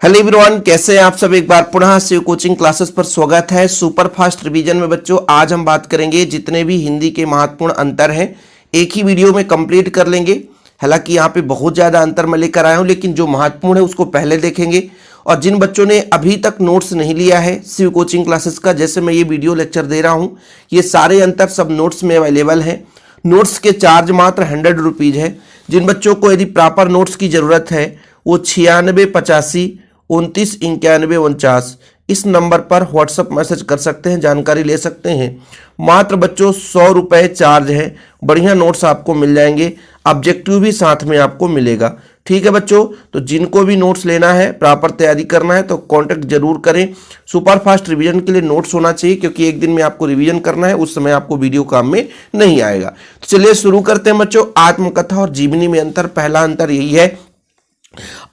Hello everyone, कैसे हैं आप सब। एक बार पुनः शिव कोचिंग क्लासेस पर स्वागत है। सुपर फास्ट रिवीजन में बच्चों आज हम बात करेंगे जितने भी हिंदी के महत्वपूर्ण अंतर हैं एक ही वीडियो में कंप्लीट कर लेंगे। हालांकि यहाँ पे बहुत ज़्यादा अंतर मैं लेकर आया हूँ, लेकिन जो महत्वपूर्ण है उसको पहले देखेंगे। और जिन बच्चों ने अभी तक नोट्स नहीं लिया है शिव कोचिंग क्लासेस का, जैसे मैं ये वीडियो लेक्चर दे रहा हूँ, ये सारे अंतर सब नोट्स में अवेलेबल है। नोट्स के चार्ज मात्र 100 रुपीज़ है। जिन बच्चों को यदि प्रॉपर नोट्स की ज़रूरत है वो 9685299149 इस नंबर पर व्हाट्सएप मैसेज कर सकते हैं, जानकारी ले सकते हैं। मात्र बच्चों 100 रुपये चार्ज है। बढ़िया नोट्स आपको मिल जाएंगे, ऑब्जेक्टिव भी साथ में आपको मिलेगा। ठीक है बच्चों, तो जिनको भी नोट्स लेना है, प्रॉपर तैयारी करना है तो कांटेक्ट जरूर करें। सुपर फास्ट रिवीजन के लिए नोट्स होना चाहिए, क्योंकि एक दिन में आपको रिवीजन करना है, उस समय आपको वीडियो काम में नहीं आएगा। तो चलिए शुरू करते हैं बच्चों। आत्मकथा और जीवनी में अंतर। पहला अंतर यही है,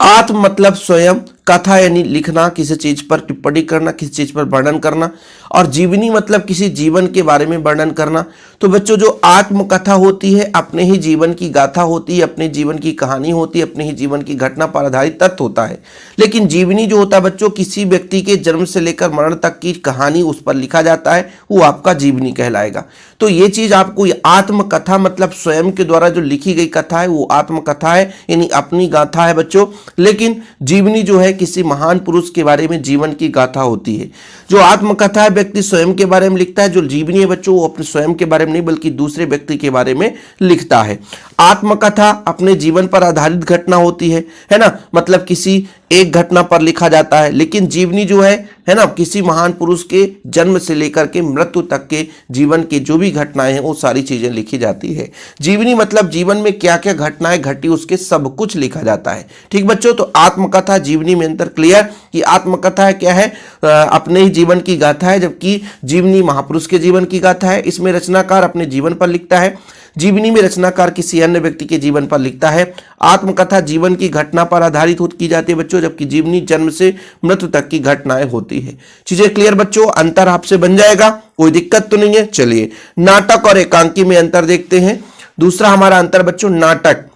आत्म मतलब स्वयं, कथा यानी लिखना, किसी चीज पर टिप्पणी करना, किसी चीज पर वर्णन करना, और जीवनी मतलब किसी जीवन के बारे में वर्णन करना। तो बच्चों जो आत्मकथा होती है अपने ही जीवन की गाथा होती है, अपने जीवन की कहानी होती है, अपने ही जीवन की घटना पर आधारित तथ्य होता है। लेकिन जीवनी जो होता है बच्चों, किसी व्यक्ति के जन्म से लेकर मरण तक की कहानी उस पर लिखा जाता है, वो आपका जीवनी कहलाएगा। तो ये चीज आपको, आत्मकथा मतलब स्वयं के द्वारा जो लिखी गई कथा है वो आत्मकथा है, यानी अपनी गाथा है बच्चों। लेकिन जीवनी जो है किसी महान पुरुष के बारे में जीवन की गाथा होती है। जो आत्मकथा है व्यक्ति स्वयं के बारे में लिखता है, जो जीवनी है बच्चों वो अपने स्वयं के बारे में नहीं बल्कि दूसरे व्यक्ति के बारे में लिखता है। आत्मकथा अपने जीवन पर आधारित घटना होती है ना, मतलब किसी एक घटना पर लिखा जाता है। लेकिन जीवनी जो है ना, किसी महान पुरुष के जन्म से लेकर के मृत्यु तक के जीवन की जो भी घटनाएं हैं वो सारी चीजें लिखी जाती है। जीवनी मतलब जीवन में क्या क्या घटनाएं घटी उसके सब कुछ लिखा जाता है। ठीक बच्चों, तो आत्मकथा जीवनी में अंतर क्लियर कि आत्मकथा क्या है, अपने ही जीवन की गाथा है, जबकि जीवनी महापुरुष के जीवन की गाथा है। इसमें रचनाकार अपने जीवन पर लिखता है, जीवनी में रचनाकार किसी अन्य व्यक्ति के जीवन पर लिखता है। आत्मकथा जीवन की घटना पर आधारित की जाती है बच्चों, जबकि जीवनी जन्म से मृत्यु तक की घटनाएं होती है। चीजें क्लियर बच्चों, अंतर आपसे बन जाएगा, कोई दिक्कत तो नहीं है। चलिए नाटक और एकांकी में अंतर देखते हैं। दूसरा हमारा अंतर बच्चों, नाटक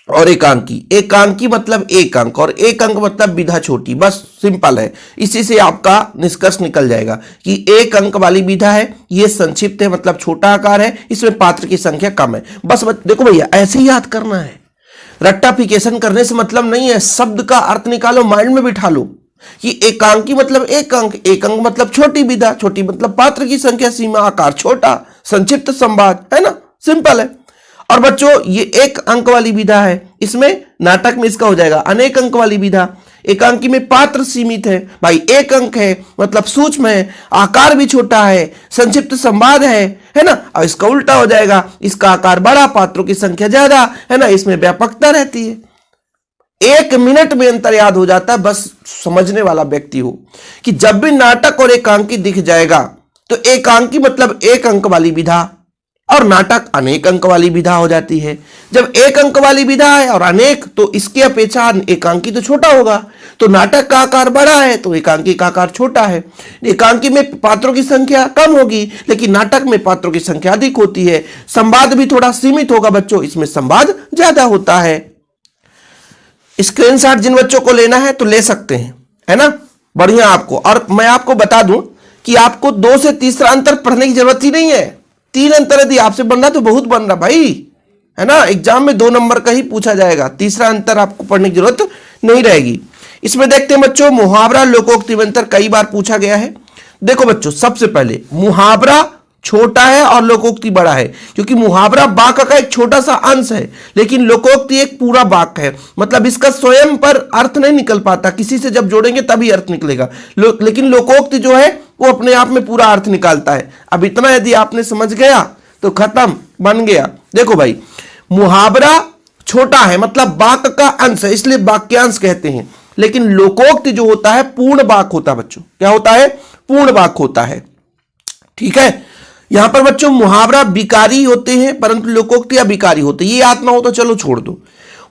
और एकांकी। एकांकी मतलब एक अंक और एक अंक मतलब विधा छोटी, बस सिंपल है। इसी से आपका निष्कर्ष निकल जाएगा कि एक अंक वाली विधा है, ये संक्षिप्त है मतलब छोटा आकार है, इसमें पात्र की संख्या कम है। बस देखो भैया, ऐसे ही याद करना है, रट्टाफिकेशन करने से मतलब नहीं है। शब्द का अर्थ निकालो, माइंड में बिठा लो कि एकांकी मतलब एक अंक, एक अंक मतलब छोटी विधा, छोटी मतलब पात्र की संख्या, सीमा, आकार छोटा, संक्षिप्त संवाद, है ना, सिंपल है। और बच्चों ये एक अंक वाली विधा है, इसमें नाटक में इसका हो जाएगा अनेक अंक वाली विधा। एकांकी में पात्र सीमित है भाई, एक अंक है मतलब सूक्ष्म है, आकार भी छोटा है, संक्षिप्त संवाद है ना। और इसका उल्टा हो जाएगा, इसका आकार बड़ा, पात्रों की संख्या ज्यादा, है ना, इसमें व्यापकता रहती है। 1 मिनट में अंतर याद हो जाता है, बस समझने वाला व्यक्ति हो कि जब भी नाटक और एकांकी दिख जाएगा तो एकांकी मतलब एक अंक वाली विधा और नाटक अनेक अंक वाली विधा हो जाती है। जब एक अंक वाली विधा है और अनेक, तो इसकी अपेक्षा एकांकी तो छोटा होगा, तो नाटक का आकार बड़ा है तो एकांकी का आकार छोटा है। एकांकी में पात्रों की संख्या कम होगी, लेकिन नाटक में पात्रों की संख्या अधिक होती है। संवाद भी थोड़ा सीमित होगा बच्चों, इसमें संवाद ज्यादा होता है। स्क्रीनशॉट जिन बच्चों को लेना है तो ले सकते हैं, है ना, बढ़िया आपको। और मैं आपको बता दूं कि आपको 2 से तीसरा अंतर पढ़ने की जरूरत ही नहीं है। 3 अंतर यदि आपसे बन रहा तो बहुत बन रहा भाई, है ना, एग्जाम में 2 नंबर का ही पूछा जाएगा। तीसरा अंतर आपको पढ़ने की जरूरत नहीं रहेगी। इसमें देखते हैं बच्चों, मुहावरा लोकोक्ति में अंतर कई बार पूछा गया है। देखो बच्चों, सबसे पहले मुहावरा छोटा है और लोकोक्ति बड़ा है, क्योंकि मुहावरा वाक्य का एक छोटा सा अंश है, लेकिन लोकोक्ति एक पूरा वाक्य है, मतलब इसका स्वयं पर अर्थ नहीं निकल पाता, किसी से जब जोड़ेंगे तभी अर्थ निकलेगा। लेकिन लोकोक्ति जो है वो अपने आप में पूरा अर्थ निकालता है। अब इतना यदि आपने समझ गया तो खत्म, बन गया। देखो भाई, मुहावरा छोटा है मतलब वाक्य का अंश है, इसलिए वाक्यांश कहते हैं। लेकिन लोकोक्ति जो होता है पूर्ण वाक्य होता है बच्चों। क्या होता है? पूर्ण वाक्य होता है। ठीक है, यहां पर बच्चों मुहावरा विकारी होते हैं परंतु लोकोक्ति अविकारी होते हैं। ये याद ना हो तो चलो छोड़ दो।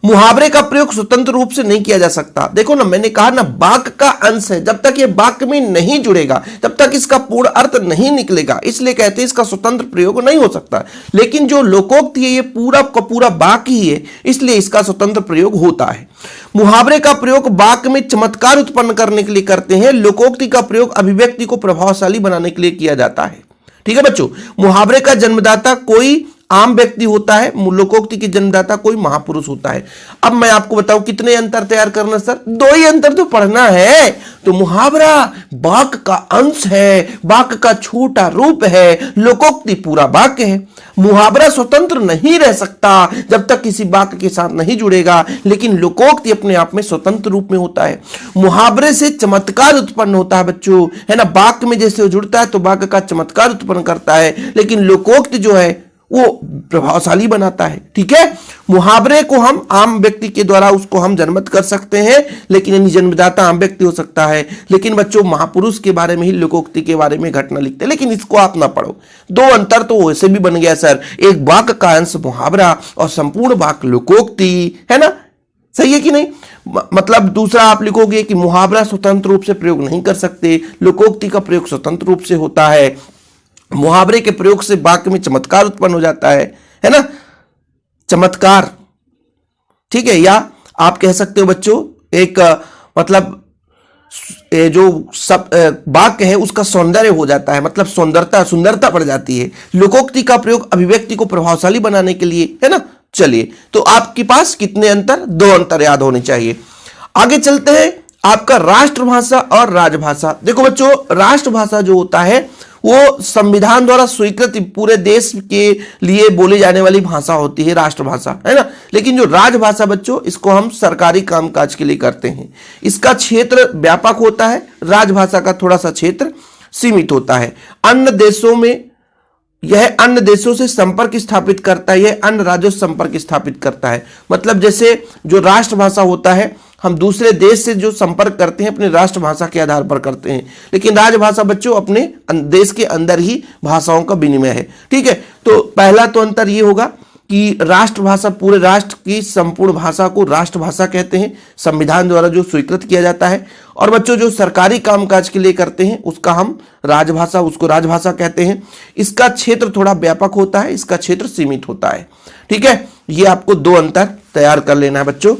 मुहावरे का प्रयोग स्वतंत्र रूप से नहीं किया जा सकता। देखो ना, मैंने कहा ना, वाक्य का अंश है, जब तक ये वाक्य में नहीं जुड़ेगा तब तक इसका पूर्ण अर्थ नहीं निकलेगा, इसलिए कहते हैं इसका स्वतंत्र प्रयोग नहीं हो सकता। लेकिन जो लोकोक्ति है ये पूरा का पूरा वाक्य ही है, इसलिए इसका स्वतंत्र प्रयोग होता है। मुहावरे का प्रयोग वाक्य में चमत्कार उत्पन्न करने के लिए करते हैं। लोकोक्ति का प्रयोग अभिव्यक्ति को प्रभावशाली बनाने के लिए किया जाता है। ठीक है बच्चों, मुहावरे का जन्मदाता कोई आम व्यक्ति होता है, लोकोक्ति के जन्मदाता कोई महापुरुष होता है। अब मैं आपको बताऊं कितने अंतर तैयार करना सर, 2 ही अंतर तो पढ़ना है। तो मुहावरा वाक्य का अंश है, वाक्य का छोटा रूप है, लोकोक्ति पूरा वाक्य है। मुहावरा स्वतंत्र नहीं रह सकता जब तक किसी वाक्य के साथ नहीं जुड़ेगा, लेकिन लोकोक्ति अपने आप में स्वतंत्र रूप में होता है। मुहावरे से चमत्कार उत्पन्न होता है बच्चों, है ना, वाक्य में जैसे जुड़ता है तो वाक्य का चमत्कार उत्पन्न करता है, लेकिन लोकोक्ति जो है वो प्रभावशाली बनाता है। ठीक है, मुहावरे को हम आम व्यक्ति के द्वारा उसको हम जन्मत कर सकते हैं, लेकिन यानी जन्मदाता आम व्यक्ति हो सकता है। लेकिन बच्चों महापुरुष के बारे में ही लोकोक्ति के बारे में घटना लिखते हैं, लेकिन इसको आप ना पढ़ो। 2 अंतर तो वैसे भी बन गया सर, एक वाक्य का अंश मुहावरा और संपूर्ण वाक्य लोकोक्ति, है ना, सही है कि नहीं। मतलब दूसरा आप लिखोगे कि मुहावरा स्वतंत्र रूप से प्रयोग नहीं कर सकते, लोकोक्ति का प्रयोग स्वतंत्र रूप से होता है। मुहावरे के प्रयोग से वाक्य में चमत्कार उत्पन्न हो जाता है ना, चमत्कार। ठीक है, या आप कह सकते हो बच्चों एक मतलब जो सब वाक्य है उसका सौंदर्य हो जाता है, मतलब सुंदरता बढ़ जाती है। लोकोक्ति का प्रयोग अभिव्यक्ति को प्रभावशाली बनाने के लिए, है ना। चलिए, तो आपके पास कितने अंतर, 2 अंतर याद होने चाहिए। आगे चलते हैं, आपका राष्ट्रभाषा और राजभाषा। देखो बच्चों, राष्ट्रभाषा जो होता है वो संविधान द्वारा स्वीकृत पूरे देश के लिए बोली जाने वाली भाषा होती है, राष्ट्रभाषा, है ना। लेकिन जो राजभाषा बच्चों, इसको हम सरकारी कामकाज के लिए करते हैं। इसका क्षेत्र व्यापक होता है, राजभाषा का थोड़ा सा क्षेत्र सीमित होता है। अन्य देशों में यह अन्य देशों से संपर्क स्थापित करता है, यह अन्य राज्यों से संपर्क स्थापित करता है। मतलब जैसे जो राष्ट्रभाषा होता है, हम दूसरे देश से जो संपर्क करते हैं अपने राष्ट्रभाषा के आधार पर करते हैं, लेकिन राजभाषा बच्चों अपने देश के अंदर ही भाषाओं का विनिमय है। ठीक है, तो पहला तो अंतर ये होगा कि राष्ट्रभाषा पूरे राष्ट्र की संपूर्ण भाषा को राष्ट्रभाषा कहते हैं, संविधान द्वारा जो स्वीकृत किया जाता है। और बच्चों जो सरकारी कामकाज के लिए करते हैं उसका हम राजभाषा, उसको राजभाषा कहते हैं। इसका क्षेत्र थोड़ा व्यापक होता है, इसका क्षेत्र सीमित होता है। ठीक है, ये आपको 2 अंतर तैयार कर लेना है बच्चों,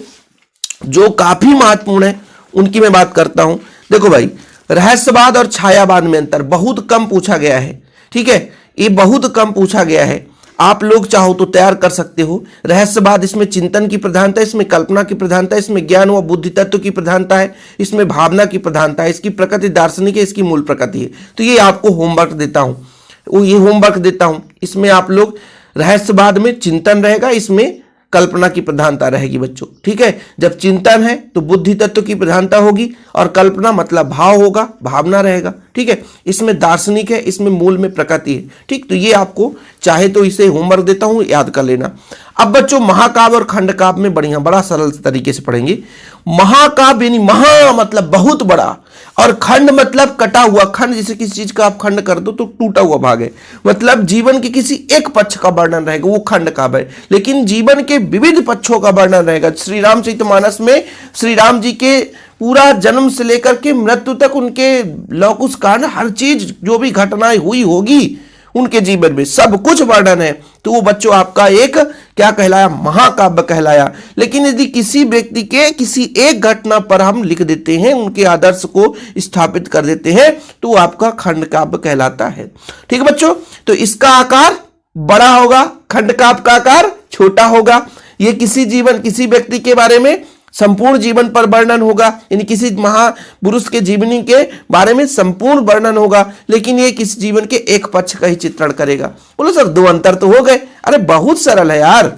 जो काफी महत्वपूर्ण है, उनकी मैं बात करता हूं। देखो भाई, रहस्यवाद और छायावाद में अंतर बहुत कम पूछा गया है। ठीक है, ये बहुत कम पूछा गया है, आप लोग चाहो तो तैयार कर सकते हो। रहस्यवाद, इसमें चिंतन की प्रधानता है, इसमें कल्पना की प्रधानता है, इसमें ज्ञान व बुद्धि तत्व की प्रधानता है, इसमें भावना की प्रधानता है, इसकी प्रकृति दार्शनिक है, इसकी मूल प्रकृति है। तो ये आपको होमवर्क देता हूं, ये होमवर्क देता हूं। इसमें आप लोग रहस्यवाद में चिंतन रहेगा, इसमें कल्पना की प्रधानता रहेगी बच्चों। ठीक है, जब चिंतन है तो बुद्धि तत्व की प्रधानता होगी, और कल्पना मतलब भाव होगा, भावना रहेगा। ठीक है, इसमें दार्शनिक है, इसमें मूल में प्रकृति है। ठीक, तो ये आपको चाहे तो इसे होमवर्क देता हूं, याद कर लेना। अब बच्चों महाकाव्य और खंडकाव्य में बड़ा सरल तरीके से पढ़ेंगे। महाकाव्य यानी महा मतलब बहुत बड़ा, और खंड मतलब कटा हुआ। खंड जैसे किसी चीज का आप खंड कर दो तो टूटा हुआ भाग है, मतलब जीवन के किसी एक पक्ष का वर्णन रहेगा, वो खंड काव्य है। लेकिन जीवन के विविध पक्षों का वर्णन रहेगा। श्री रामचरितमानस में श्री राम जी के पूरा जन्म से लेकर के मृत्यु तक उनके लौकुश कांड, हर चीज जो भी घटनाएं हुई होगी उनके जीवन में सब कुछ वर्णन है। तो वो बच्चों आपका एक क्या कहलाया, महाकाव्य कहलाया। लेकिन यदि किसी व्यक्ति के किसी एक घटना पर हम लिख देते हैं, उनके आदर्श को स्थापित कर देते हैं, तो आपका खंड काव्य कहलाता है। ठीक है बच्चों, तो इसका आकार बड़ा होगा, खंड काव्य का आकार छोटा होगा। ये किसी व्यक्ति के बारे में संपूर्ण जीवन पर वर्णन होगा, यानी किसी महापुरुष के जीवनी के बारे में संपूर्ण वर्णन होगा, लेकिन ये किसी जीवन के एक पक्ष का ही चित्रण करेगा। बोलो सर 2 अंतर तो हो गए। अरे बहुत सरल है यार।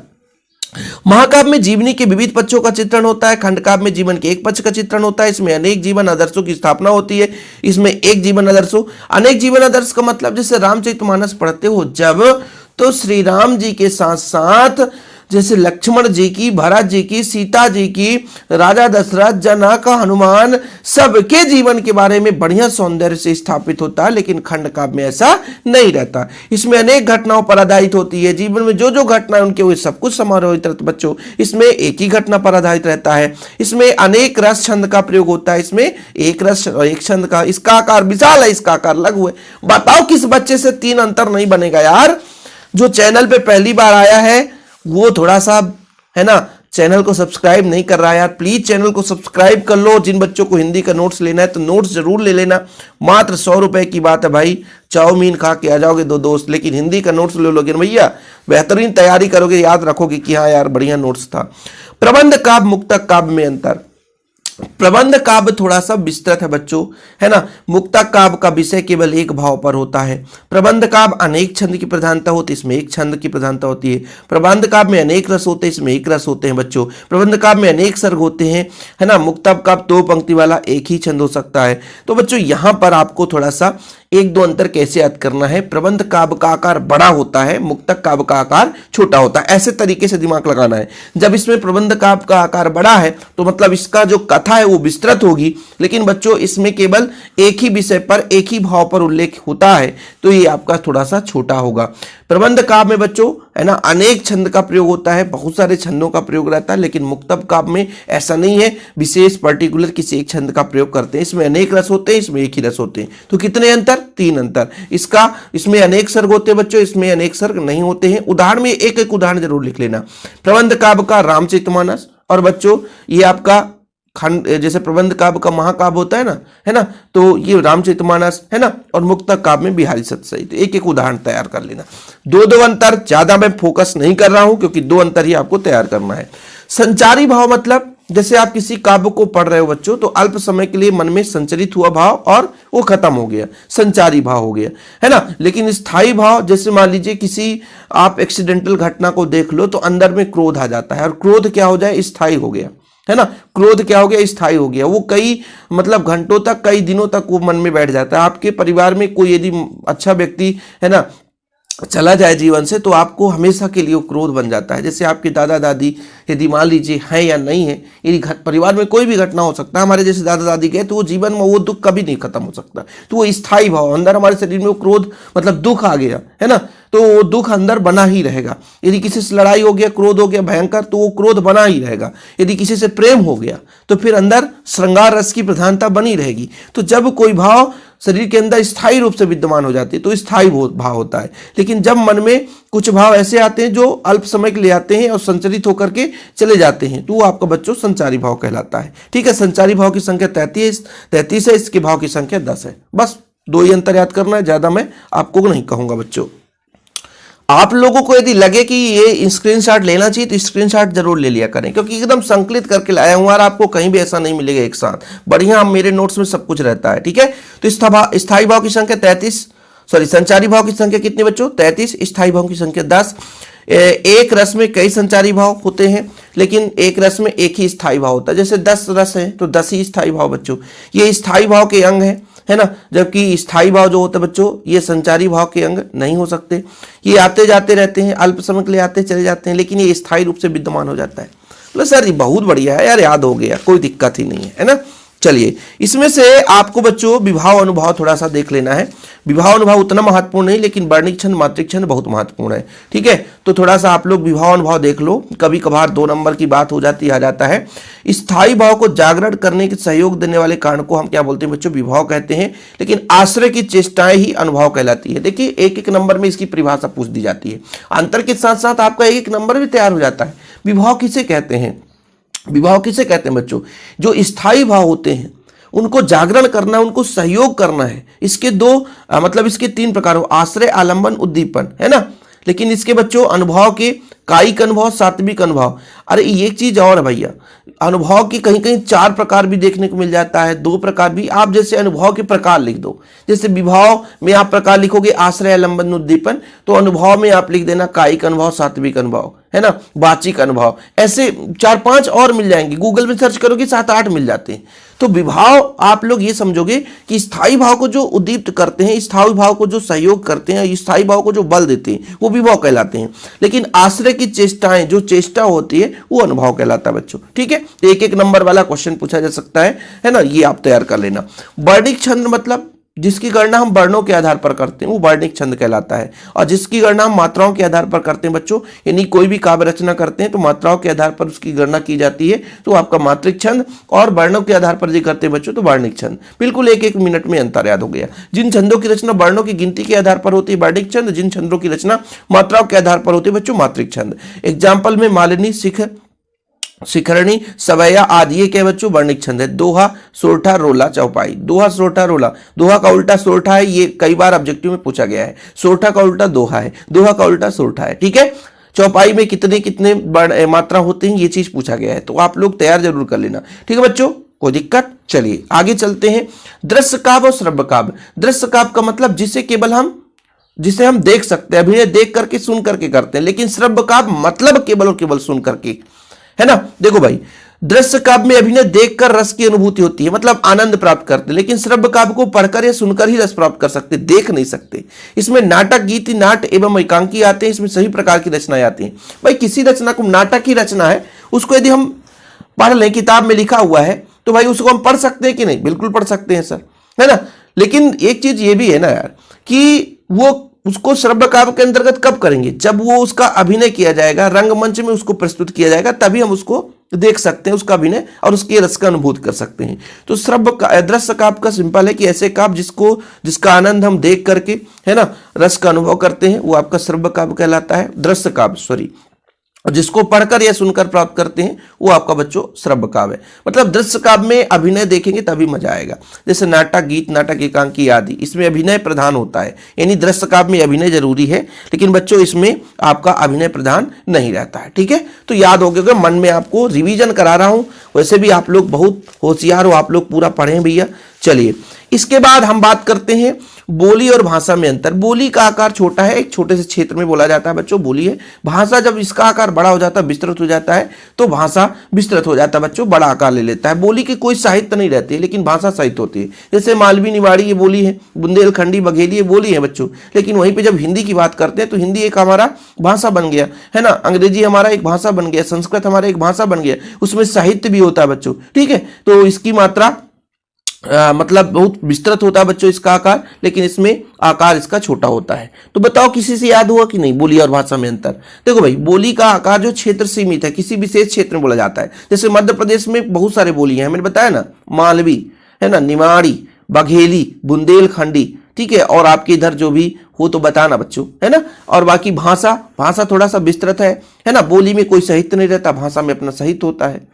महाकाव्य में जीवनी के विविध पक्षों का चित्रण होता है, खंड काव्य में जीवन के एक पक्ष का चित्रण होता है। इसमें अनेक जीवन आदर्शों की स्थापना होती है, इसमें एक जीवन आदर्शों। अनेक जीवन आदर्श का मतलब जैसे रामचरितमानस पढ़ते हो जब, तो श्री राम जी के साथ साथ जैसे लक्ष्मण जी की, भरत जी की, सीता जी की, राजा दशरथ, जनक, हनुमान, सबके जीवन के बारे में बढ़िया सौंदर्य से स्थापित होता है। लेकिन खंड काव्य में ऐसा नहीं रहता। इसमें अनेक घटनाओं पर आधारित होती है। जीवन में जो जो घटना है उनके वो सब कुछ समारोहित रहता है बच्चों। इसमें एक ही घटना पर आधारित रहता है। इसमें अनेक रस छंद का प्रयोग होता है। इसमें एक रस और एक छंद का, इसका आकार विशाल है, इसका आकार लघु है। बताओ किस बच्चे से 3 अंतर नहीं बनेगा यार। जो चैनल पे पहली बार आया है वो थोड़ा सा, है ना, चैनल को सब्सक्राइब नहीं कर रहा है यार, प्लीज चैनल को सब्सक्राइब कर लो। जिन बच्चों को हिंदी का नोट्स लेना है तो नोट्स जरूर ले लेना। मात्र 100 रुपए की बात है भाई, चाउमीन खा के आ जाओगे 2 दोस्त, लेकिन हिंदी का नोट्स ले लोगे भैया, बेहतरीन तैयारी करोगे, याद रखोगे कि हाँ यार बढ़िया नोट्स था। प्रबंध काव्य मुक्तक काव्य में अंतर। प्रबंध काव्य थोड़ा सा विस्तृत है बच्चों, है ना। मुक्तक काव्य का विषय केवल एक भाव पर होता है। प्रबंध काव्य अनेक छंद की प्रधानता होती है, इसमें एक छंद की प्रधानता होती है। प्रबंध काव्य में अनेक रस होते हैं, इसमें एक रस होते हैं बच्चों। प्रबंध काव्य में अनेक सर्ग होते हैं, है ना। मुक्तक काव्य 2 पंक्ति वाला एक ही छंद हो सकता है। तो बच्चों यहां पर आपको थोड़ा सा 1-2 अंतर कैसे याद करना है। प्रबंध काव्य का आकार बड़ा होता है, मुक्तक काव्य का आकार छोटा होता है। ऐसे तरीके से दिमाग लगाना है। जब इसमें प्रबंध काव्य का आकार बड़ा है तो मतलब इसका जो कथा है वो विस्तृत होगी, लेकिन बच्चों इसमें केवल एक ही विषय पर, एक ही भाव पर उल्लेख होता है, तो ये आपका थोड़ा सा छोटा होगा। प्रबंध काव्य में बच्चों, है ना, अनेक छंद का प्रयोग होता है, बहुत सारे छंदों का प्रयोग रहता है। लेकिन मुक्तक काव्य में ऐसा नहीं है, विशेष पर्टिकुलर किसी एक छंद का प्रयोग करते हैं। इसमें अनेक रस होते हैं, इसमें एक ही रस होते हैं। तो कितने अंतर? 3 अंतर। इसमें अनेक सर्ग होते हैं बच्चों, इसमें अनेक सर्ग नहीं होते हैं। उदाहरण में एक एक उदाहरण जरूर लिख लेना। प्रबंध काव्य का रामचरितमानस, और बच्चों ये आपका खंड, जैसे प्रबंध काव्य का महाकाव्य होता है ना, तो ये रामचरितमानस है ना, और मुक्तक काव्य में बिहारी सतसई। तो एक एक उदाहरण तैयार कर लेना। 2-2 अंतर, ज्यादा मैं फोकस नहीं कर रहा हूं क्योंकि 2 अंतर ही आपको तैयार करना है। संचारी भाव मतलब जैसे आप किसी काव्य को पढ़ रहे हो बच्चों, तो अल्प समय के लिए मन में संचरित हुआ भाव और वो खत्म हो गया, संचारी भाव हो गया, है ना। लेकिन स्थायी भाव, जैसे मान लीजिए किसी आप एक्सीडेंटल घटना को देख लो तो अंदर में क्रोध आ जाता है, और क्रोध क्या हो जाए? स्थायी हो गया, है ना। क्रोध क्या हो गया? स्थायी हो गया। वो कई मतलब घंटों तक, कई दिनों तक वो मन में बैठ जाता है। आपके परिवार में कोई यदि अच्छा व्यक्ति, है ना, चला जाए जीवन से, तो आपको हमेशा के लिए वो क्रोध बन जाता है। जैसे आपके दादा दादी यदि मान लीजिए हैं या नहीं है, यदि परिवार में कोई भी घटना हो सकता है, हमारे जैसे दादा दादी गए तो वो जीवन में वो दुख कभी नहीं खत्म हो सकता। तो वो स्थायी भाव, अंदर हमारे शरीर में वो क्रोध मतलब दुख आ गया, है ना, तो वो दुख अंदर बना ही रहेगा। यदि किसी से लड़ाई हो गया, क्रोध हो गया भयंकर, तो वो क्रोध बना ही रहेगा। यदि किसी से प्रेम हो गया तो फिर अंदर श्रृंगार रस की प्रधानता बनी रहेगी। तो जब कोई भाव शरीर के अंदर स्थायी रूप से विद्यमान हो जाती है तो स्थायी भाव होता है। लेकिन जब मन में कुछ भाव ऐसे आते हैं जो अल्प समय के लिए आते हैं और संचरित होकर के चले जाते हैं, तो वो आपका बच्चों संचारी भाव कहलाता है। ठीक है, संचारी भाव की संख्या 33 है, इसके भाव की संख्या 10 है। बस 2 ही अंतर याद करना है, ज्यादा मैं आपको नहीं कहूंगा बच्चों। आप लोगों को यदि लगे कि ये स्क्रीनशॉट लेना चाहिए तो स्क्रीनशॉट जरूर ले लिया करें, क्योंकि एकदम संकलित करके लाया हूं और आपको कहीं भी ऐसा नहीं मिलेगा एक साथ। बढ़िया मेरे नोट्स में सब कुछ रहता है। ठीक है, तो स्थायी भाव की संख्या 33, संचारी भाव की संख्या कितनी बच्चों? 33, स्थायी भाव की संख्या 10। एक रस में कई संचारी भाव होते हैं, लेकिन एक रस में एक ही स्थायी भाव होता है। जैसे 10 रस है तो 10 ही स्थायी भाव बच्चों, ये स्थायी भाव के अंग है ना। जबकि स्थायी भाव जो होता है बच्चों, ये संचारी भाव के अंग नहीं हो सकते। ये आते जाते रहते हैं, अल्प समय के लिए आते चले जाते हैं, लेकिन ये स्थायी रूप से विद्यमान हो जाता है। बोले सर ये बहुत बढ़िया है यार, याद हो गया, कोई दिक्कत ही नहीं है ना। चलिए, इसमें से आपको बच्चों विभाव अनुभाव थोड़ा सा देख लेना है। विभाव अनुभाव उतना महत्वपूर्ण नहीं, लेकिन वर्णिक छंद मात्रिक छंद बहुत महत्वपूर्ण है। ठीक है, तो थोड़ा सा आप लोग विभाव अनुभाव देख लो। कभी कभार 2 नंबर की बात हो जाती आ जाता है। स्थायी भाव को जागरण करने के सहयोग देने वाले कारण को हम क्या बोलते हैं बच्चों? विभाव कहते हैं। लेकिन आश्रय की चेष्टाएं ही अनुभाव कहलाती है। देखिए, एक एक नंबर में इसकी परिभाषा पूछ दी जाती है। अंतर के साथ साथ आपका एक नंबर भी तैयार हो जाता है। विभाव किसे कहते हैं? विभाव किसे कहते हैं बच्चों? जो स्थायी भाव होते हैं उनको जागरण करना है, उनको सहयोग करना है। इसके मतलब इसके 3 प्रकार हो, आश्रय, आलंबन, उद्दीपन, है ना। लेकिन इसके बच्चों अनुभव के कायिक अनुभव, सात्विक अनुभव। अरे एक चीज और है भैया, अनुभव की कहीं कहीं 4 प्रकार भी देखने को मिल जाता है, 2 प्रकार भी। आप जैसे अनुभव के प्रकार लिख दो, जैसे विभाव में आप प्रकार लिखोगे आश्रय, आलंबन, उद्दीपन, तो अनुभव में आप लिख देना कायिक अनुभव, सात्विक अनुभव, है ना, वाचिक अनुभव, ऐसे 4-5 और मिल जाएंगे, गूगल में सर्च करोगे 7-8 मिल जाते हैं। तो विभाव आप लोग ये समझोगे कि स्थायी भाव को जो उद्दीप्त करते हैं, स्थायी भाव को जो सहयोग करते हैं, स्थायी भाव को जो बल देते हैं, वो विभाव कहलाते हैं। लेकिन आश्रय की चेष्टाएं, जो चेष्टा होती है, वो अनुभव कहलाता है बच्चों। ठीक है, एक एक नंबर वाला क्वेश्चन पूछा जा सकता है ना, ये आप तैयार कर लेना। वर्णिक छंद मतलब जिसकी गणना हम वर्णों के आधार पर करते हैं वो वर्णिक छंद कहलाता है, और जिसकी गणना हम मात्राओं के आधार पर करते हैं बच्चों, यानी कोई भी काव्य रचना करते हैं तो मात्राओं के आधार पर उसकी गणना की जाती है, तो आपका मात्रिक छंद, और वर्णों के आधार पर जो करते हैं बच्चों तो वर्णिक छंद। बिल्कुल एक एक मिनट में अंतर याद हो गया। जिन छंदों की रचना वर्णों की गिनती के आधार पर होती है वर्णिक छंद, जिन छंदों की रचना मात्राओं के आधार पर होती है बच्चों मात्रिक छंद। एग्जाम्पल में मालिनी, शिखरणी, सवैया आदि ये क्या बच्चों वर्णिक छंद है। दोहा, सोरठा, रोला, चौपाई। दोहा, सोरठा, रोला। दोहा का उल्टा सोरठा है, ये कई बार ऑब्जेक्टिव में पूछा गया है। सोरठा का उल्टा दोहा है, दोहा का उल्टा सोरठा है। ठीक है, चौपाई में कितने कितने मात्रा होते हैं ये चीज पूछा गया है, तो आप लोग तैयार जरूर कर लेना। ठीक है बच्चों, कोई दिक्कत? चलिए आगे चलते हैं। दृश्य काव्य और श्रव्य काव्य। दृश्य काव्य का मतलब जिसे हम देख सकते हैं, अभिनय देख करके सुन करके करते हैं, लेकिन श्रव्य काव्य मतलब केवल और केवल सुन करके, है ना। देखो भाई, दृश्य काव्य में अभिनय देखकर रस की अनुभूति होती है, मतलब आनंद प्राप्त करते हैं, लेकिन श्रव्य काव्य को पढ़कर या सुनकर ही रस प्राप्त कर सकते, देख नहीं सकते। इसमें नाटक, गीत, नाट्य एवं एकांकी आते हैं, इसमें सभी प्रकार की रचनाएं आती हैं। भाई किसी रचना को, नाटक की रचना है, उसको यदि हम पढ़ लें, किताब में लिखा हुआ है, तो भाई उसको हम पढ़ सकते हैं कि नहीं? बिल्कुल पढ़ सकते हैं सर, है ना। लेकिन एक चीज ये भी है ना यार, कि वो उसको श्रव्य काव्य के अंतर्गत कब करेंगे? जब वो उसका अभिनय किया जाएगा, रंगमंच में उसको प्रस्तुत किया जाएगा, तभी हम उसको देख सकते हैं, उसका अभिनय, और उसके रस का अनुभूति कर सकते हैं। तो दृश्य काव्य का सिंपल है कि ऐसे काव्य जिसका आनंद हम देख करके, है ना, रस का अनुभव करते हैं, वो आपका श्रव्य काव्य कहलाता है, दृश्य काव्य सॉरी। और जिसको पढ़कर या सुनकर प्राप्त करते हैं वो आपका बच्चों श्रव्य काव्य है। मतलब दृश्य काव्य में अभिनय देखेंगे तभी मजा आएगा, जैसे नाटक, गीत, नाटक, एकांकी आदि, इसमें अभिनय प्रधान होता है, यानी दृश्य काव्य में अभिनय जरूरी है, लेकिन बच्चों इसमें आपका अभिनय प्रधान नहीं रहता है। ठीक है, तो याद हो गया, मन में आपको रिवीजन करा रहा हूं, वैसे भी आप लोग बहुत होशियार हो, आप लोग पूरा पढ़े भैया। चलिए इसके बाद हम बात करते हैं बोली और भाषा में अंतर। बोली का आकार छोटा है, एक छोटे से क्षेत्र में बोला जाता है बच्चों, बोली है। भाषा जब इसका आकार बड़ा हो जाता है, विस्तृत हो जाता है, तो भाषा विस्तृत हो जाता है बच्चों, बड़ा आकार ले लेता है। बोली की कोई साहित्य नहीं रहती है, लेकिन भाषा साहित्य होती है। जैसे मालवी, निवाड़ी ये बोली है, बुंदेलखंडी, बघेली ये बोली है बच्चों, लेकिन वहीं पर जब हिंदी की बात करते हैं तो हिंदी एक हमारा भाषा बन गया, है ना, अंग्रेजी हमारा एक भाषा बन गया, संस्कृत हमारा एक भाषा बन गया, उसमें साहित्य भी होता है बच्चों। ठीक है, तो इसकी मात्रा मतलब बहुत विस्तृत होता है बच्चों इसका आकार, लेकिन इसमें आकार इसका छोटा होता है। तो बताओ किसी से याद हुआ कि नहीं बोली और भाषा में अंतर? देखो भाई, बोली का आकार जो क्षेत्र सीमित है, किसी विशेष क्षेत्र में बोला जाता है। जैसे मध्य प्रदेश में बहुत सारे बोली हैं, मैंने बताया ना, मालवी, है ना, निमाड़ी, बघेली, बुंदेलखंडी, ठीक है, और आपके इधर जो भी हो तो बताना बच्चों, है ना। और बाकी भाषा थोड़ा सा विस्तृत है ना, बोली में कोई साहित्य नहीं रहता, भाषा में अपना साहित्य होता है।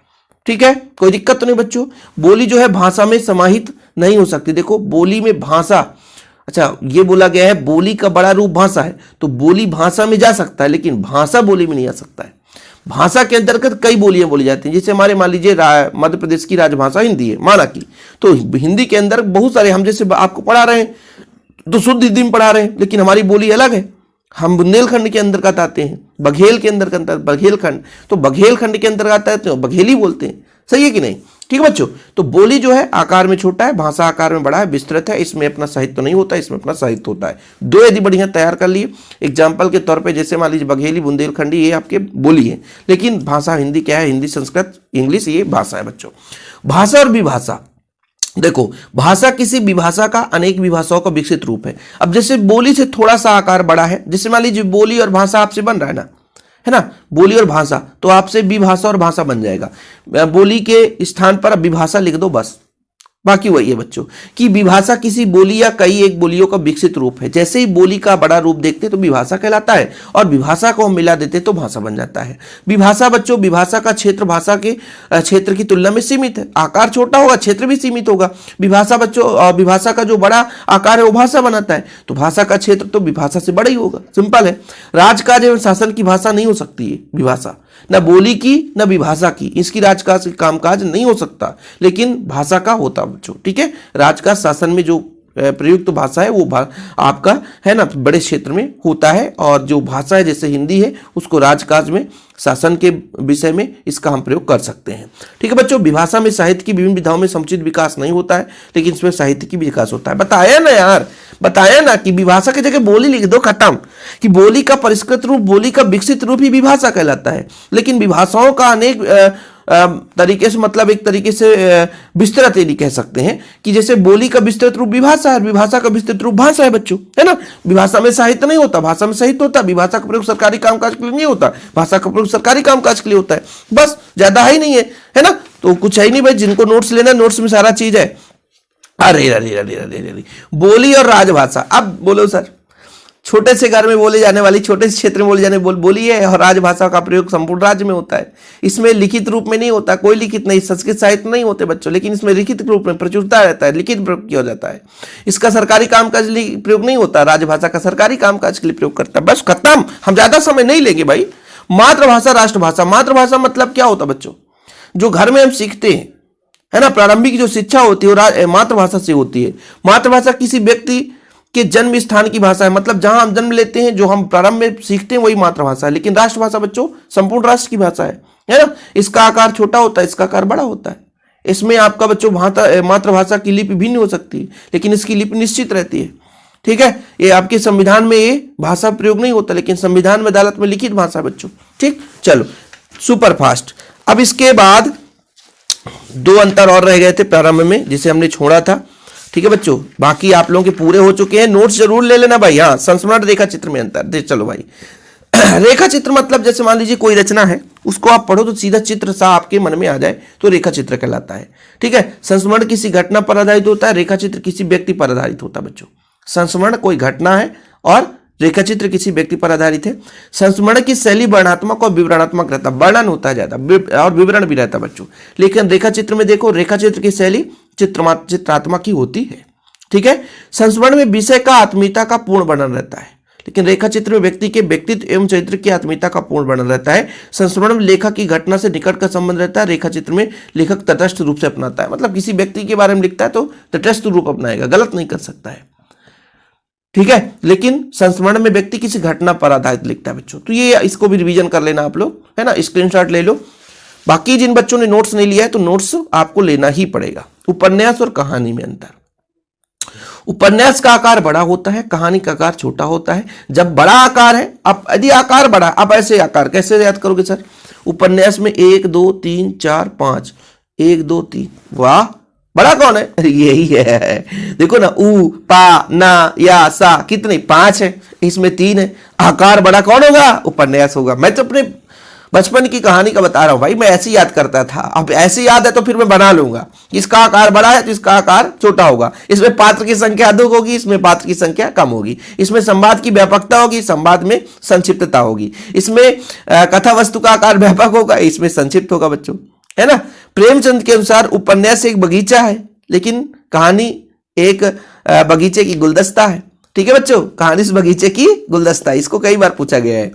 ठीक है, कोई दिक्कत तो नहीं बच्चों। बोली जो है भाषा में समाहित नहीं हो सकती। देखो बोली में भाषा, अच्छा ये बोला गया है बोली का बड़ा रूप भाषा है, तो बोली भाषा में जा सकता है, लेकिन भाषा बोली में नहीं आ सकता है। भाषा के अंतर्गत कई बोलियां बोली जाती हैं, जैसे हमारे मान लीजिए मध्य प्रदेश की राजभाषा हिंदी है, माना की, तो हिंदी के अंदर बहुत सारे, हम जैसे आपको पढ़ा रहे हैं तो शुद्ध हिंदी में पढ़ा रहे हैं, लेकिन हमारी बोली अलग है। हम बुंदेलखंड के अंतर्गत आते हैं, बघेल के अंतर्गत, बघेलखंड, तो बघेलखंड के अंतर्गत आता है तो बघेली बोलते हैं, सही है कि नहीं? ठीक है बच्चों, तो बोली जो है आकार में छोटा है, भाषा आकार में बड़ा है, विस्तृत है, इसमें अपना साहित्य नहीं होता, इसमें अपना साहित्य होता है। दो यदि बढ़िया तैयार कर लिए एग्जाम्पल के तौर पे, जैसे मान लीजिए बघेली, बुंदेलखंडी ये आपके बोली है, लेकिन भाषा हिंदी क्या है? हिंदी, संस्कृत, इंग्लिश ये भाषा है बच्चों। भाषा और विभाषा, देखो भाषा किसी विभाषा का अनेक विभाषाओं का विकसित रूप है। अब जैसे बोली से थोड़ा सा आकार बड़ा है, जैसे मान लीजिए बोली और भाषा आपसे बन रहा है ना, बोली और भाषा, तो आपसे विभाषा और भाषा बन जाएगा। बोली के स्थान पर विभाषा लिख दो बस, बाकी वही है बच्चों कि विभाषा किसी बोली या कई एक बोलियों का विकसित रूप है। जैसे ही बोली का बड़ा रूप देखते तो विभाषा कहलाता है, और विभाषा को हम मिला देते तो भाषा बन जाता है। विभाषा बच्चों, विभाषा का क्षेत्र भाषा के क्षेत्र की तुलना में सीमित है, आकार छोटा होगा, क्षेत्र भी सीमित होगा। विभाषा बच्चों, विभाषा का जो बड़ा आकार है वो भाषा बनाता है, तो भाषा का क्षेत्र तो विभाषा से बड़ा ही होगा, सिंपल है। राजकाज एवं शासन की भाषा नहीं हो सकती है विभाषा, न बोली की न विभाषा की, इसकी राजकाज कामकाज नहीं हो सकता, लेकिन भाषा का होता बच्चों। ठीक है, राजकाज शासन में जो प्रयुक्त भाषा है वो आपका है ना बड़े क्षेत्र में होता है, और जो भाषा है जैसे हिंदी है उसको राजकाज में शासन के विषय में इसका हम प्रयोग कर सकते हैं। ठीक है बच्चों, विभाषा में साहित्य की विभिन्न विधाओं में समुचित विकास नहीं होता है, लेकिन इसमें साहित्य की विकास होता है। बताया ना यार, बताया ना कि विभाषा की जगह बोली लिख दो, खत्म। कि बोली का परिष्कृत रूप, बोली का विकसित रूप ही विभाषा कहलाता है। लेकिन विभाषाओं का अनेक तरीके से, मतलब एक तरीके से विस्तृत यदि कह सकते हैं कि जैसे बोली का विस्तृत रूप विभाषा है, विभाषा का विस्तृत रूप भाषा है बच्चों, है ना। विभाषा में साहित्य नहीं होता, भाषा में साहित्य होता। विभाषा का प्रयोग सरकारी कामकाज के लिए नहीं होता, भाषा का प्रयोग सरकारी कामकाज के लिए होता है। बस, ज्यादा ही नहीं है ना। तो कुछ है ही नहीं भाई, जिनको नोट्स लेना, नोट्स में सारा चीज है। अरे अरे अरे अरे अरे, बोली और राजभाषा। अब बोलो सर, छोटे से घर में बोले जाने वाली, छोटे से क्षेत्र में बोले जाने बोली है, और राजभाषा का प्रयोग संपूर्ण राज्य में होता है। इसमें लिखित रूप में नहीं होता, कोई लिखित नहीं, संस्कृत साहित्य नहीं होते बच्चों, लेकिन इसमें लिखित रूप में प्रचुरता रहता है, लिखित प्रयोग किया जाता है। इसका सरकारी कामकाज के लिए प्रयोग नहीं होता, राजभाषा का सरकारी कामकाज के लिए प्रयोग करता है। बस खत्म, हम ज्यादा समय नहीं लेंगे भाई। मातृभाषा, राष्ट्रभाषा। मातृभाषा मतलब क्या होता बच्चों? जो घर में हम सीखते हैं, है ना, प्रारंभिक जो शिक्षा होती है वो मातृभाषा से होती है। मातृभाषा किसी व्यक्ति के जन्म स्थान की भाषा है, मतलब जहां हम जन्म लेते हैं, जो हम प्रारंभ में सीखते हैं वही मातृभाषा है। लेकिन राष्ट्रभाषा बच्चों संपूर्ण राष्ट्र की भाषा है ना। इसका आकार छोटा होता है, इसका आकार बड़ा होता है। इसमें आपका बच्चों मातृभाषा की लिपि भिन्न हो सकती है, लेकिन इसकी लिपि निश्चित रहती है। ठीक है, ये आपके संविधान में ये भाषा प्रयोग नहीं होता, लेकिन संविधान में अदालत में लिखित भाषा बच्चों। ठीक, चलो सुपर फास्ट। अब इसके बाद दो अंतर और रह गए थे प्रारंभ में, जिसे हमने छोड़ा था। ठीक है बच्चों, बाकी आप लोगों के पूरे हो चुके हैं। नोट्स जरूर ले लेना भाई। हाँ, संस्मरण रेखा चित्र में अंतर दे। चलो भाई, रेखा चित्र मतलब जैसे मान लीजिए कोई रचना है, उसको आप पढ़ो तो सीधा चित्र सा आपके मन में आ जाए, तो रेखा चित्र कहलाता है। ठीक है, संस्मरण किसी घटना पर आधारित होता है, रेखा चित्र किसी व्यक्ति पर आधारित होता है बच्चों। संस्मरण कोई घटना है और रेखा चित्र किसी व्यक्ति पर आधारित है। संस्मरण की शैली वर्णनात्मक और विवरणात्मक रहता है, वर्णन होता है ज्यादा और विवरण भी रहता है बच्चों। लेकिन रेखा चित्र में देखो, रेखा चित्र की शैली चित्रात्मक ही होती है। ठीक है, संस्मरण में विषय का आत्मीयता का पूर्ण वर्णन रहता है, लेकिन रेखा चित्र में व्यक्ति के व्यक्तित्व एवं चरित्र की आत्मीयता का पूर्ण वर्णन रहता है। संस्मरण में लेखक की घटना से निकट का संबंध रहता है, रेखा चित्र में लेखक तटस्थ रूप से अपनाता है, मतलब किसी व्यक्ति के बारे में लिखता है तो तटस्थ रूप अपनाएगा, गलत नहीं कर सकता है। ठीक है, लेकिन संस्मरण में व्यक्ति किसी घटना पर आधारित लिखता है बच्चों। तो ये इसको भी रिवीजन कर लेना आप लोग, है ना, स्क्रीनशॉट ले लो। बाकी जिन बच्चों ने नोट्स नहीं लिया है तो नोट्स आपको लेना ही पड़ेगा। उपन्यास और कहानी में अंतर। उपन्यास का आकार बड़ा होता है, कहानी का आकार छोटा होता है। जब बड़ा आकार है, अब यदि आकार बड़ा, अब ऐसे आकार कैसे याद करोगे सर? उपन्यास में 1 2 3 4 5, 1 2 3, वाह, बड़ा कौन है? यही है, देखो ना, उ पा ना या सा, कितने? 5 है, इसमें 3 है। आकार बड़ा कौन होगा? उपन्यास होगा। मैं तो अपने बचपन की कहानी का बता रहा हूं भाई, मैं ऐसे याद करता था। अब ऐसे याद है तो फिर मैं बना लूंगा। इसका आकार बड़ा है तो इसका आकार छोटा होगा। इसमें पात्र की संख्या अधिक होगी, इसमें पात्र की संख्या कम होगी। इसमें संवाद की व्यापकता होगी, संवाद में संक्षिप्तता होगी। इसमें कथा वस्तु का आकार व्यापक होगा, इसमें संक्षिप्त होगा बच्चों, है ना। प्रेमचंद के अनुसार उपन्यास एक बगीचा है, लेकिन कहानी एक बगीचे की गुलदस्ता है। ठीक है बच्चों, कहानी इस बगीचे की गुलदस्ता है। इसको कई बार पूछा गया है।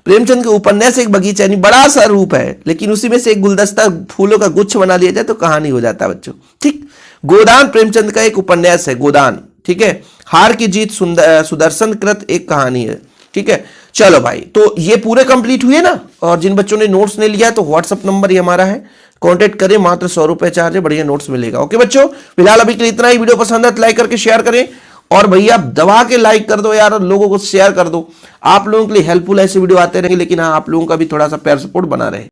प्रेमचंद के उपन्यास एक बगीचा यानी बड़ा सा रूप है, लेकिन उसी में से एक गुलदस्ता फूलों का गुच्छ बना लिया जाए तो कहानी हो जाता है बच्चों। ठीक, गोदान प्रेमचंद का एक उपन्यास है, गोदान। ठीक है, हार की जीत सुदर्शन कृत एक कहानी है। ठीक है, चलो भाई, तो ये पूरे कंप्लीट हुए ना। और जिन बच्चों ने नोट्स नहीं लिया तो व्हाट्सअप नंबर ही हमारा है, कांटेक्ट करें, मात्र 100 रुपए चार्ज है, बढ़िया नोट्स मिलेगा। ओके बच्चों, फिलहाल अभी के लिए इतना ही। वीडियो पसंद है तो लाइक करके शेयर करें, और भैया दबा के लाइक कर दो यार, लोगों को शेयर कर दो। आप लोगों के लिए हेल्पफुल ऐसे वीडियो आते रहेंगे, लेकिन हाँ, आप लोगों का भी थोड़ा सा प्यार सपोर्ट बना रहे।